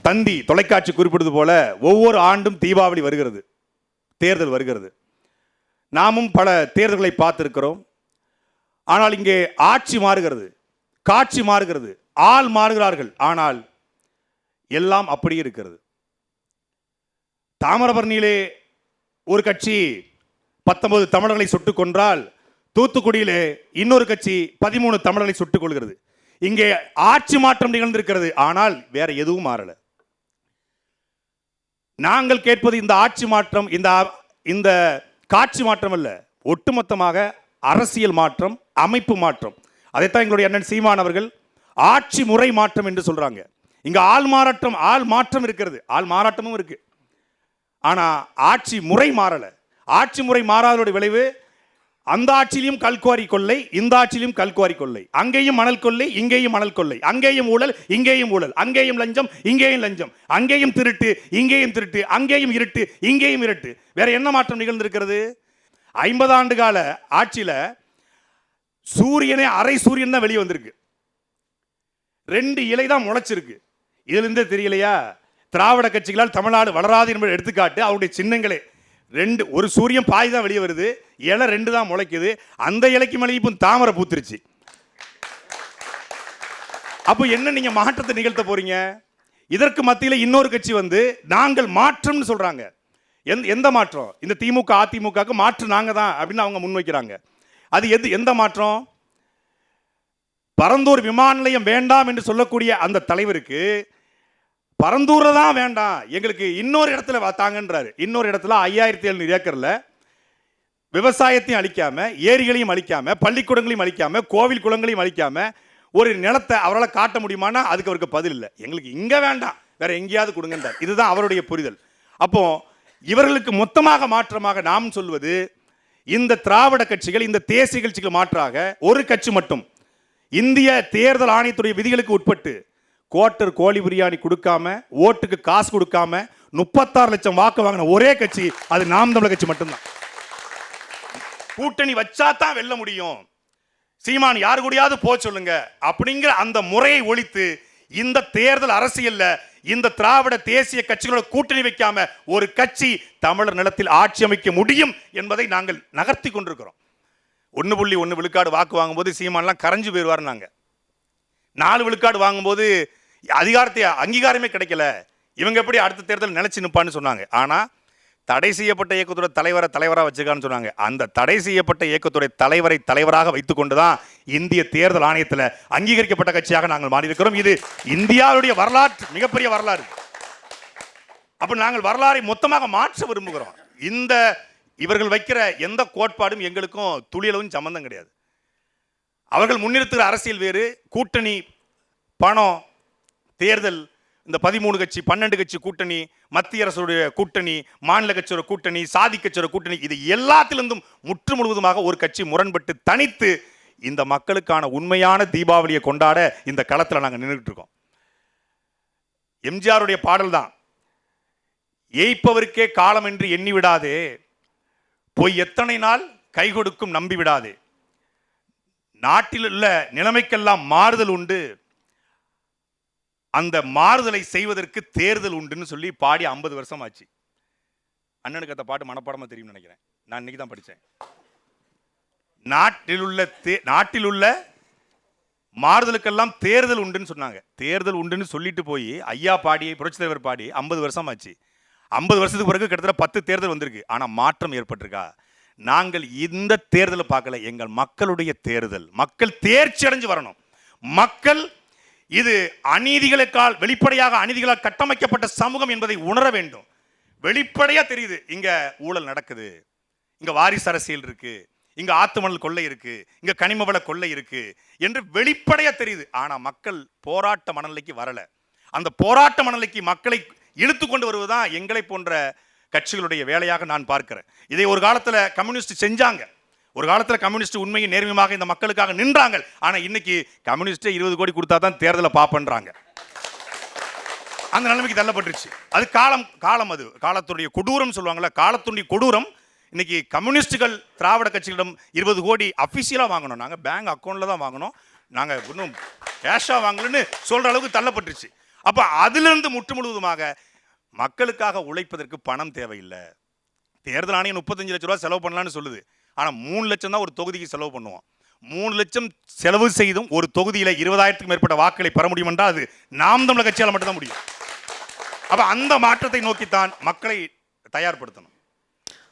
தந்தி தொலைக்காட்சி குறிப்பிடுவது போல ஒவ்வொரு ஆண்டும் தீபாவளி வருகிறது, தேர்தல் வருகிறது. நாமும் பல தேர்தல்களை பார்த்திருக்கிறோம். ஆனால் இங்கே ஆட்சி மாறுகிறது, காட்சி மாறுகிறது, ஆள் மாறுகிறார்கள். ஆனால் எல்லாம் அப்படி இருக்கிறது. தாமிரபரணியிலே ஒரு கட்சி 19 தமிழர்களை சுட்டுக் கொன்றால், தூத்துக்குடியிலே இன்னொரு கட்சி 13 தமிழர்களை சுட்டுக் கொள்கிறது. இங்கே ஆட்சி மாற்றம் நிகழ்ந்திருக்கிறது, ஆனால் வேற எதுவும் மாறல. நாங்கள் கேட்பது இந்த ஆட்சி மாற்றம், இந்த காட்சி மாற்றம் அல்ல, ஒட்டுமொத்தமாக அரசியல் மாற்றம், அமைப்பு மாற்றம். அதைத்தான் எங்களுடைய அண்ணன் சீமான் அவர்கள் ஆட்சி முறை மாற்றம் என்று சொல்றாங்க. இங்க ஆள் மாற்றம் இருக்கிறது, ஆள் மாறாட்டமும் இருக்கு. ஆனா ஆட்சி முறை மாறல. ஆட்சி முறை மாறாதோட விளைவு, அந்த ஆட்சியிலும் கல்குவாரி கொள்ளை, இந்த ஆட்சியிலும் கல்குவாரி கொள்ளை, அங்கேயும் மணல் கொள்ளை, இங்கேயும் மணல் கொள்ளை, அங்கேயும் ஊழல், இங்கேயும் ஊழல், அங்கேயும் லஞ்சம், இங்கேயும் லஞ்சம், அங்கேயும் திருட்டு, இங்கேயும் திருட்டு, அங்கேயும் இருட்டு, இங்கேயும் இருட்டு. வேற என்ன மாற்றம் நிகழ்ந்திருக்கிறது? 50 ஆண்டு கால ஆட்சியில சூரியனே அரை சூரியன் தான் வெளியே வந்திருக்கு, 2 இலை தான் முளைச்சிருக்கு. இதுல இருந்தே தெரியலையா திராவிட கட்சிகளால் தமிழ்நாடு வளராது என்பதை எடுத்துக்காட்டு அவருடைய சின்னங்களே. ஒரு சூரியன் பாய் தான் வெளியே வருது, இலை 2 தான் முளைக்குது. அந்த இலைக்கு மேலே இப்போ தாமரை பூத்துருச்சு. அப்போ என்ன நீங்க மாற்றத்தை நிகழ்த்த போறீங்க? இதற்கு மத்தியில் இன்னொரு கட்சி வந்து நாங்கள் மாற்றம்னு சொல்றாங்க. எந்த மாற்றம்? இந்த திமுக அதிமுகக்கு மாற்று நாங்க தான் அப்படின்னு அவங்க முன்வைக்கிறாங்க. அது எந்த மாற்றம்? பரந்தூர் விமான நிலையம் வேண்டாம் என்று சொல்லக்கூடிய அந்த தலைவருக்கு பரந்தூர்ல தான் வேண்டாம், எங்களுக்கு இன்னொரு இடத்துல பார்த்தாங்கன்றாரு. இன்னொரு இடத்துல 5700 ஏக்கர்ல விவசாயத்தையும் அழிக்காம, ஏரிகளையும் அழிக்காம, பள்ளிக்கூடங்களையும் அழிக்காம, கோவில் குளங்களையும் அழிக்காம ஒரு நிலத்தை அவரால் காட்ட முடியுமானா அதுக்கு அவருக்கு பதில் இல்லை. எங்களுக்கு இங்க வேண்டாம், வேற எங்கேயாவது கொடுங்கன்றார். இதுதான் அவருடைய புரிதல். அப்போ இவர்களுக்கு மொத்தமாக மாற்றமாக நாம் சொல்வது, இந்த திராவிட கட்சிகள், இந்த தேசிய கட்சிகள் மாற்றாக ஒரு கட்சி மட்டும் இந்திய தேர்தல் ஆணையத்துடைய விதிகளுக்கு உட்பட்டு கோட்டர் கோழி பிரியாணி கொடுக்காம, ஓட்டுக்கு காசு கொடுக்காம 36 லட்சம் வாக்கு வாங்கின ஒரே கட்சி அது நாம் தமிழர் கட்சி மட்டும்தான். கூட்டணி வச்சா தான் வெல்ல முடியும், சீமான் யாரு கூடயாவது போ சொல்லுங்க அப்படிங்கிற அந்த முறையை ஒழித்து, இந்த தேர்தல் அரசியல்ல இந்த திராவிட தேசிய கட்சிகளோட கூட்டணி வைக்காம ஒரு கட்சி தமிழர் நிலத்தில் ஆட்சி அமைக்க முடியும் என்பதை நாங்கள் நகர்த்தி கொண்டிருக்கிறோம். 1.1 விழுக்காடு வாக்கு வாங்கும்போது சீமான்லாம் கரைஞ்சு போயிடுவார். நாங்கள் 4 விழுக்காடு வாங்கும்போது அதிகாரத்தை அங்கீகாரமே கிடைக்கல, இவங்க எப்படி அடுத்த தேர்தல் நினைச்சு நிற்பான்னு சொன்னாங்க. ஆனா தடை செய்யப்பட்ட இயக்கத்துடைய தலைவராக வச்சுக்கான்னு சொன்னாங்க. அந்த தடை செய்யப்பட்ட இயக்கத்துடைய தலைவராக வைத்துக் கொண்டுதான் இந்திய தேர்தல் ஆணையத்தில் அங்கீகரிக்கப்பட்ட கட்சியாக நாங்கள் மாறி இருக்கிறோம். இது இந்தியாவுடைய வரலாற்று மிகப்பெரிய வரலாறு. அப்ப நாங்கள் வரலாறை மொத்தமாக மாற்ற விரும்புகிறோம். இவர்கள் வைக்கிற எந்த கோட்பாடும் எங்களுக்கும் துளியளவும் சம்பந்தம் கிடையாது. அவர்கள் முன்னிறுத்துகிற அரசியல் வேறு, கூட்டணி, பணம், தேர்தல், இந்த 13 கட்சி 12 கட்சி கூட்டணி, மத்திய அரசுடைய கூட்டணி, மாநில கட்சியோட கூட்டணி, சாதி கட்சியோட கூட்டணி, இது எல்லாத்திலிருந்தும் முற்று முழுவதுமாக ஒரு கட்சி முரண்பட்டு தனித்து இந்த மக்களுக்கான உண்மையான தீபாவளியை கொண்டாட இந்த களத்தில் நாங்கள் நின்றுட்டு இருக்கோம். எம்ஜிஆருடைய பாடல் தான், ஏய்ப்பவருக்கே காலம் என்று எண்ணி விடாதே, போய் எத்தனை நாள் கை கொடுக்கும் நம்பி விடாதே, நாட்டில் உள்ள நிலைமைக்கெல்லாம் மாறுதல் உண்டு, அந்த மாறுதலை செய்வதற்கு தேர்தல் உண்டுன்னு சொல்லி பாடி 50 வருஷம் ஆச்சு. அண்ணனுக்கு அந்த பாட்டு மனப்பாடமா தெரியும் நினைக்கிறேன், நான் இன்னைக்கு தான் படித்தேன். நாட்டில் உள்ள மாறுதலுக்கெல்லாம் தேர்தல் உண்டுன்னு சொன்னாங்க. தேர்தல் உண்டுன்னு சொல்லிட்டு போய் ஐயா பாடி, புரட்சி தலைவர் பாடி 50 வருஷம் ஆச்சு. 50 வருஷத்துக்கு பிறகு கிட்டத்தட்ட 10 தேர்தல் வந்திருக்கு. ஆனால் மாற்றம் ஏற்பட்டிருக்கா? நாங்கள் இந்த தேர்தலை பார்க்கல, எங்கள் மக்களுடைய தேர்தல். மக்கள் தேர்ச்சி அடைஞ்சு வரணும். மக்கள் இது அநீதிகளுக்கால், வெளிப்படையாக அநீதிகளால் கட்டமைக்கப்பட்ட சமூகம் என்பதை உணர வேண்டும். வெளிப்படையா தெரியுது, இங்க ஊழல் நடக்குது, இங்க வாரிசு அரசியல் இருக்கு, இங்க ஆத்துமணல் கொள்ளை இருக்கு, இங்க கனிமவள கொள்ளை இருக்கு என்று வெளிப்படையா தெரியுது. ஆனா மக்கள் போராட்ட மனநிலைக்கு வரல. அந்த போராட்ட மனநிலைக்கு மக்களை இழுத்து கொண்டு வருவதுதான் எங்களை போன்ற கட்சிகளுடைய வேலையாக நான் பார்க்கிறேன். இதை ஒரு காலத்துல கம்யூனிஸ்ட் செஞ்சாங்க. ஒரு காலத்துல கம்யூனிஸ்ட் உண்மையை நேர்மையாக இந்த மக்களுக்காக நின்றாங்க. ஆனா இன்னைக்கு கம்யூனிஸ்டே 20 கோடி கொடுத்தா தான் தேர்தலை பாப்பன்றாங்க. அந்த நிலைமைக்கு தள்ளப்பட்டுருச்சு. அது காலம் அது காலத்துடைய கொடூரம் சொல்லுவாங்கல்ல, காலத்துடைய கொடூரம். இன்னைக்கு கம்யூனிஸ்டுகள் திராவிட கட்சிகளிடம் 20 கோடி அபிஷியலா வாங்கணும், நாங்க பேங்க் அக்கௌண்ட்ல தான் வாங்கணும், நாங்க இன்னும் கேஷா வாங்கலன்னு சொல்ற அளவுக்கு தள்ளப்பட்டுருச்சு. அப்ப அதிலிருந்து முற்று முழுவதுமாக மக்களுக்காக உழைப்பதற்கு பணம் தேவையில்லை. தேர்தல் ஆணையம் 35 லட்சம் ரூபாய் செலவு பண்ணலாம்னு சொல்லுது. ஆனா 3 லட்சம் தான் ஒரு தொகுதிக்கு செலவு பண்ணுவோம். 3 லட்சம் செலவு செய்தும் ஒரு தொகுதியில 20,000க்கும் மேற்பட்ட வாக்குகளை பெற முடியும் என்றால் அது நாம் தமிழர் கட்சியால் மட்டும்தான் முடியும். அப்ப அந்த மாற்றத்தை நோக்கித்தான் மக்களை தயார்படுத்தணும்.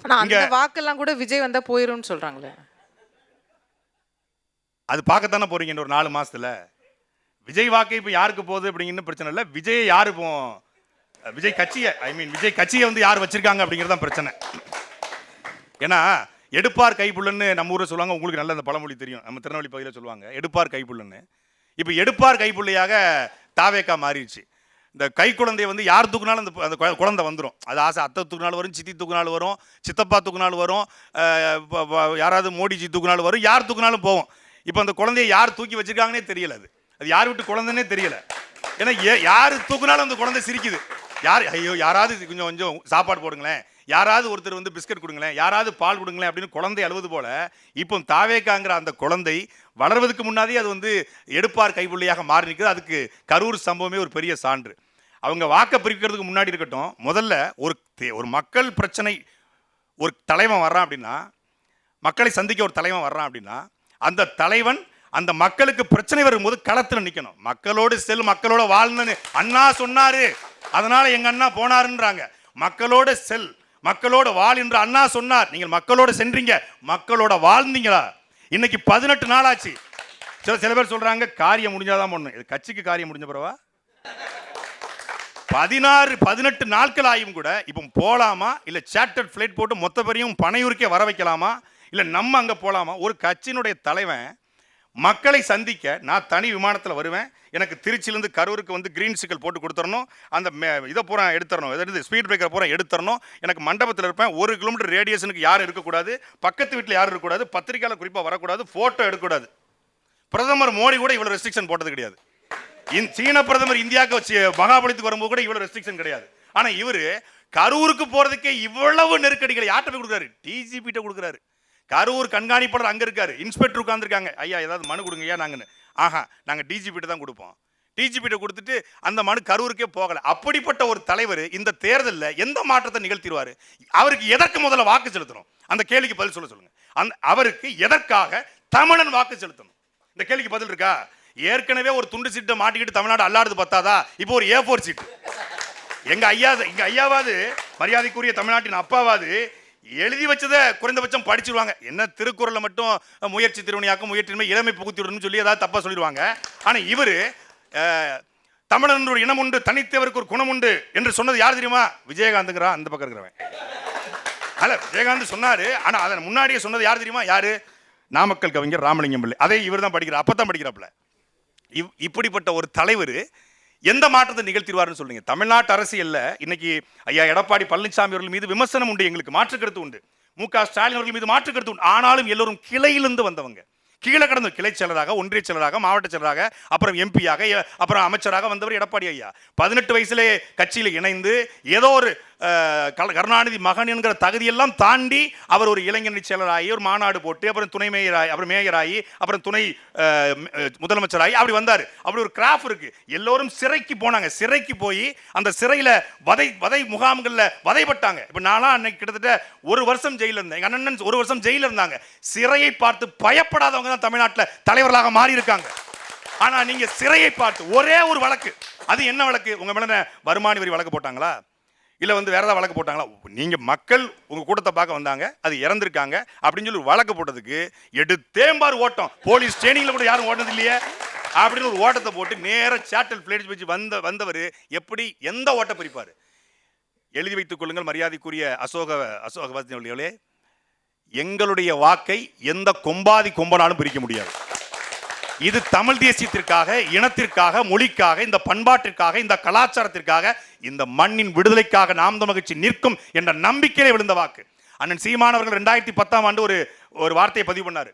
ஆனா அந்த வாக்கெல்லாம் கூட விஜய் வந்தா போயிரும்னு சொல்றாங்களே. அது பார்க்கத்தானே போறீங்க ஒரு 4 மாசத்துல. விஜய் வாக்கு இப்ப யாருக்கு போகுது அப்படிங்கிறது பிரச்சனை இல்லை. விஜய் யாரு இப்போ விஜய் கட்சியை விஜய் கட்சியை வந்து யார் வச்சிருக்காங்க அப்படிங்கிறது தான் பிரச்சனை. ஏன்னா எடுப்பார் கைப்புள்ளன்னு நம்ம ஊரை சொல்லுவாங்க. உங்களுக்கு நல்ல அந்த பழமொழி தெரியும். நம்ம திருநெல்வேலி பகுதியில் சொல்லுவாங்க எடுப்பார் கைப்புள்ளன்னு. இப்போ எடுப்பார் கைப்புள்ளையாக தாவேக்கா மாறிடுச்சு. இந்த கை குழந்தைய வந்து யார் தூக்குனாலும் அந்த குழந்தை வந்துடும். அது ஆசை அத்தை தூக்குனாலும் வரும், சித்தி தூக்குனாலும் வரும், சித்தப்பா தூக்குனாலும் வரும், யாராவது மோடிஜி தூக்குனாலும் வரும், யார் தூக்குனாலும் போவோம். இப்போ அந்த குழந்தைய யார் தூக்கி வச்சிருக்காங்கன்னே தெரியல. அது யார் விட்டு குழந்தைன்னே தெரியல. ஏன்னா யார் தூக்குனாலும் அந்த குழந்தை சிரிக்குது. ஐயோ யாராவது கொஞ்சம் கொஞ்சம் சாப்பாடு போடுங்களேன், யாராவது ஒருத்தர் வந்து பிஸ்கட் கொடுங்களேன், யாராவது பால் கொடுங்களேன் அப்படின்னு குழந்தை அழுவது போல இப்போ தாவேக்காங்கிற அந்த குழந்தை வளர்வதற்கு முன்னாடியே அது வந்து எடுப்பார் கைப்புள்ளியாக மாறி நிற்குது. அதுக்கு கரூர் சம்பவமே ஒரு பெரிய சான்று. அவங்க வாக்க பிரிக்கிறதுக்கு முன்னாடி இருக்கட்டும், முதல்ல ஒரு மக்கள் பிரச்சனை ஒரு தலைவன் வர்றான் அப்படின்னா, மக்களை சந்திக்க ஒரு தலைவன் வர்றான் அப்படின்னா, அந்த தலைவன் அந்த மக்களுக்கு பிரச்சனை வரும்போது களத்தில் நிற்கணும். மக்களோடு செல், மக்களோட வாழ்னு அண்ணா சொன்னாரு, அதனால எங்க அண்ணா போனாருன்றாங்க. மக்களோட செல், மக்களோட வாழ் என்று அண்ணா சொன்னார். நீங்கள் மக்களோட சென்றீங்க, மக்களோட வாழ்ந்தீங்களா? இன்னைக்கு 18 நாள் ஆச்சு. சில பேர் சொல்றாங்க காரியம் முடிஞ்சாதான் பண்ணணும். இது கட்சிக்கு காரியம் முடிஞ்ச பிறவா? 18 நாட்கள் ஆயும் கூட இப்போ போலாமா, இல்ல சார்ட்டர்ட் ஃபிளைட் போட்டு மொத்த பேரையும் பனையூருக்கே வர வைக்கலாமா, இல்ல நம்ம அங்க போலாமா? ஒரு கட்சியினுடைய தலைவன் மக்களை சந்திக்க நான் தனி விமானத்தில் வருவேன், எனக்கு திருச்சியிலேருந்து கரூருக்கு வந்து கிரீன் சிக்கல் போட்டு கொடுத்துடணும், அந்த இதை பூரா எடுத்துடணும், எதாவது ஸ்பீட் பிரேக்கர் பூரா எடுத்துடணும், எனக்கு மண்டபத்தில் இருப்பேன், 1 கிலோமீட்டர் ரேடியேஷனுக்கு யாரும் இருக்கக்கூடாது, பக்கத்து வீட்டில் யாரும் இருக்கக்கூடாது, பத்திரிக்கையாளர் குறிப்பாக வரக்கூடாது, ஃபோட்டோ எடுக்கக்கூடாது. பிரதமர் மோடி கூட இவ்வளோ ரெஸ்ட்ரிக்ஷன் போட்டது கிடையாது. சீன பிரதமர் இந்தியாவுக்கு வச்சு மகாபலித்துக்கு வரும்போது கூட இவ்வளோ ரெஸ்ட்ரிக்ஷன் கிடையாது. ஆனால் இவர் கரூருக்கு போகிறதுக்கே இவ்வளவு நெருக்கடிகளை யார்கிட்ட போய் கொடுக்குறாரு? டிஜிபிட்ட கொடுக்குறாரு. கரூர் கண்காணிப்பாளர் அங்கே இருக்காரு, இன்ஸ்பெக்டர் உட்காந்துருக்காங்க. ஐயா ஏதாவது மனு கொடுங்க ஐயா நாங்கன்னு. நாங்கள் டிஜிபிட்ட தான் கொடுப்போம். டிஜிபிட்ட கொடுத்துட்டு அந்த மனு கரூருக்கே போகலை. அப்படிப்பட்ட ஒரு தலைவர் இந்த தேர்தலில் எந்த மாற்றத்தை நிகழ்த்திடுவார்? அவருக்கு எதற்கு முதல்ல வாக்கு செலுத்தணும்? அந்த கேள்விக்கு பதில் சொல்லுங்க. அவருக்கு எதற்காக தமிழன் வாக்கு செலுத்தணும்? இந்த கேள்விக்கு பதில் இருக்கா? ஏற்கனவே ஒரு துண்டு சீட்டை மாட்டிக்கிட்டு தமிழ்நாடு அல்லாடுது பத்தாதா, இப்போ ஒரு A4 சீட்டு. எங்க ஐயாவாது மரியாதைக்குரிய தமிழ்நாட்டின் அப்பாவாது எழுதி வச்சதை குறைந்தபட்சம் படிச்சிருவாங்க. என்ன திருக்குறளை மட்டும் முயற்சி திருவணியாக்கும், முயற்சிமை இளமை புகுத்திவிடணும்னு சொல்லி ஏதாவது தப்பா சொல்லிடுவாங்க. ஆனால் இவர் தமிழன் ஒரு இனம் உண்டு, தனித்தவருக்கு ஒரு குணம் உண்டு என்று சொன்னது யார் தெரியுமா? விஜயகாந்துங்கிறா அந்த பக்கம் இருக்கிறவன். அல்ல, விஜயகாந்த் சொன்னாரு. ஆனா அதன் முன்னாடியே சொன்னது யார் தெரியுமா? யாரு? நாமக்கல் கவிஞர் ராமலிங்கம் பிள்ளை. அதை இவர் தான் படிக்கிறார், அப்பதான் படிக்கிறாப்புல. இப்படிப்பட்ட ஒரு தலைவர் எந்த மாற்றத்தை நிகழ்த்திடுவார்னு சொல்லுங்க. தமிழ்நாட்டு அரசியல்ல இன்னைக்கு ஐயா எடப்பாடி பழனிசாமி அவர்கள் மீது விமர்சனம் உண்டு, எங்களுக்கு மாற்று கருத்து உண்டு, மு.க. ஸ்டாலின் அவர்கள் மீது மாற்று கருத்து உண்டு. ஆனாலும் எல்லோரும் கிளையிலிருந்து வந்தவங்க, கீழே கடந்த கிளை செயலராக, ஒன்றிய செயலராக, மாவட்ட செயலராக, அப்புறம் எம்பியாக, அப்புறம் அமைச்சராக வந்தவர் எடப்பாடி ஐயா. 18 வயசுலே கட்சியில் இணைந்து ஏதோ ஒரு கருணாநிதி மகன் என்கிற தகுதியெல்லாம் தாண்டி அவர் ஒரு இளைஞரணி செயலராகி ஒரு மாநாடு போட்டு அப்புறம் துணை மேயராகி, அப்புறம் மேயராகி, அப்புறம் துணை முதலமைச்சராகி அப்படி வந்தார். அப்படி ஒரு கிராஃப் இருக்கு. எல்லோரும் சிறைக்கு போனாங்க. சிறைக்கு போய் அந்த சிறையில் வதை முகாம்களில் வதைப்பட்டாங்க. இப்போ நான்லாம் அன்னைக்கு கிட்டத்தட்ட 1 வருஷம் ஜெயிலில் இருந்தேன். எங்கள் அண்ணன் 1 வருஷம் ஜெயிலில் இருந்தாங்க. சிறையை பார்த்து பயப்படாதவங்க தான் தமிழ்நாட்டில் தலைவர்களாக மாறி இருக்காங்க. ஆனா நீங்க சிறையை பார்த்து ஒரே ஒரு வழக்கு, அது என்ன வழக்கு? உங்க மேல வருமான வரி வழக்கு போட்டாங்களா, இல்ல வந்து வேற ஏதாவது வழக்கு போட்டாங்களா? நீங்க மக்கள் உங்க கூட்டத்தை பார்க்க வந்தாங்க, அது இறந்திருக்காங்க அப்படின்னு சொல்லி ஒரு வழக்கு போட்டதுக்கு எடுத்தேம்பார் ஓட்டம். போலீஸ் ட்ரெயினிங்ல கூட யாரும் ஓட்டது இல்லையே அப்படின்னு ஒரு ஓட்டத்தை போட்டு நேர சார்ட்டர் பிளேட் வச்சு வந்தவர் எப்படி எந்த ஓட்ட பிரிப்பாரு? எழுதி வைத்துக் கொள்ளுங்கள் மரியாதைக்குரிய அசோகவாதிகளே, எங்களுடைய வாக்கை எந்த கொம்பனாலும் பிரிக்க முடியாது. இது தமிழ் தேசியத்திற்காக, இனத்திற்காக, மொழிக்காக, இந்த பண்பாட்டிற்காக, இந்த கலாச்சாரத்திற்காக, இந்த மண்ணின் விடுதலைக்காக நாம் தமிழர் கட்சி நிற்கும் என்ற நம்பிக்கையிலே விழுந்த வாக்கு. அண்ணன் சீமான் அவர்கள் 2010ஆம் ஆண்டு ஒரு வார்த்தையை பதிவு பண்ணாரு.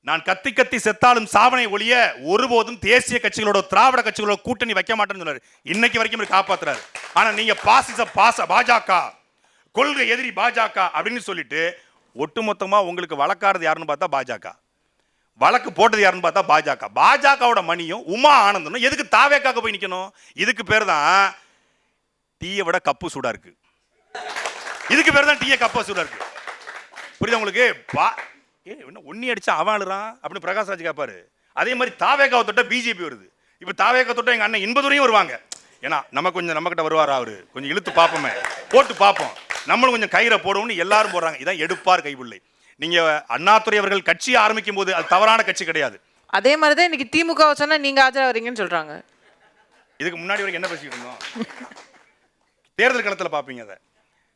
நான் கத்தி கத்தி செத்தாலும் சாவனை ஒழிய ஒருபோதும் தேசிய கட்சிகளோட திராவிட கட்சிகளோட கூட்டணி வைக்க மாட்டேன்னு சொன்னாரு. இன்னைக்கு வரைக்கும் காப்பாத்துறாரு. ஆனா நீங்க பாஜக கொள்கை எதிரி பாஜக அப்படின்னு சொல்லிட்டு ஒட்டுமொத்தமா உங்களுக்கு வழக்காரது யாருன்னு பார்த்தா பாஜக. வழக்கு போட்டது யாருன்னு பார்த்தா பாஜக. பாஜகவோட மணியும் உமா ஆனந்தனும் எதுக்கு தாவேக்காக போய் நிக்கணும்? இதுக்கு பேர் தான் டீயை விட கப்பு சூடா இருக்கு. இதுக்கு பேர் தான் டீயை கப்பா சூடா இருக்கு. புரியுதா உங்களுக்கு? என்ன ஒன்னி அடிச்சா அவன் அழுறான் அப்படின்னு பிரகாஷ்ராஜ் கேட்பாரு. அதே மாதிரி தாவேக்காவை தொட்ட பிஜேபி வருது. இப்ப தாவேக்கா தொட்ட எங்க அண்ணன் இன்பதுரையும் வருவாங்க. ஏன்னா நம்ம கிட்ட வருவாரா அவரு, கொஞ்சம் இழுத்து பார்ப்போமே, போட்டு பார்ப்போம், நம்மளும் கொஞ்சம் கயிறை போடுவோம்னு எல்லாரும் போடுறாங்க. இதான் எடுப்பார் கைபிள்ளை. நீங்க அண்ணாதுரை அவர்கள் கட்சியை ஆரம்பிக்கும் போது அது தவறான கட்சி கிடையாது. அதே மாதிரி தான் இன்னைக்கு திமுக சொன்னா நீங்க ஆஜராவீங்கன்னு சொல்றாங்க. இதுக்கு முன்னாடி வரைக்கும் என்ன பேசிட்டு இருந்தோம்? தேர்தல் களத்தில் பார்ப்பீங்க. அதை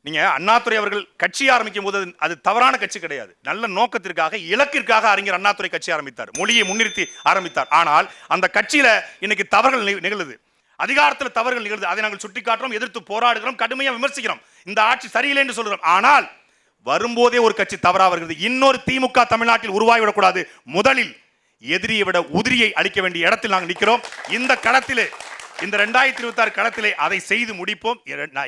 நீங்க அண்ணாதுரை அவர்கள் கட்சி ஆரம்பிக்கும் போது அது தவறான கட்சி கிடையாது. நல்ல நோக்கத்திற்காக, இலக்கிற்காக அறிஞர் அண்ணாதுரை கட்சி ஆரம்பித்தார், மொழியை முன்னிறுத்தி ஆரம்பித்தார். ஆனால் அந்த கட்சியில இன்னைக்கு தவறுகள் நிகழுது, அதிகாரத்தில் தவறுகள் நிகழுது. அதை நாங்கள் சுட்டிக்காட்டுறோம், எதிர்த்து போராடுகிறோம், கடுமையாக விமர்சிக்கிறோம். இந்த ஆட்சி சரியில்லை என்று சொல்கிறோம். ஆனால் வரும்போதே ஒரு கட்சி தவறா வருகிறது. இன்னொரு திமுக தமிழ்நாட்டில் உருவாகிவிடக்கூடாது. முதலில் எதிரியை விட உதிரியை அளிக்க வேண்டிய இடத்தில் நாங்கள் நிற்கிறோம். இந்த களத்திலே, இந்த 2026 களத்திலே அதை செய்து முடிப்போம்.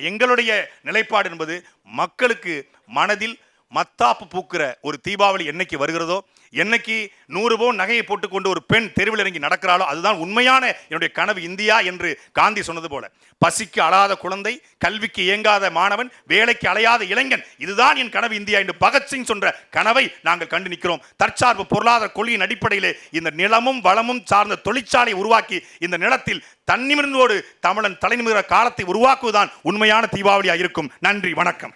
எங்களுடைய நிலைப்பாடு என்பது மக்களுக்கு மனதில் மத்தாப்பு பூக்கிற ஒரு தீபாவளி என்னைக்கு வருகிறதோ, என்னைக்கு 100 பவுன் நகையை போட்டுக்கொண்டு ஒரு பெண் தெருவில் இறங்கி நடக்கிறாளோ, அதுதான் உண்மையான என்னுடைய கனவு இந்தியா என்று காந்தி சொன்னது போல, பசிக்கு அழாத குழந்தை, கல்விக்கு இயங்காத மாணவன், வேலைக்கு அலையாத இளைஞன், இதுதான் என் கனவு இந்தியா என்று பகத்சிங் சொன்ன கனவை நாங்கள் கண்டு நிற்கிறோம். தற்சார்பு பொருளாதார கொள்கையின் அடிப்படையிலே இந்த நிலமும் வளமும் சார்ந்த தொழிற்சாலை உருவாக்கி இந்த நிலத்தில் தன்னிமிர்ந்தோடு தமிழன் தலைநிமிர காலத்தை உருவாக்குவதுதான் உண்மையான தீபாவளியாக இருக்கும். நன்றி, வணக்கம்.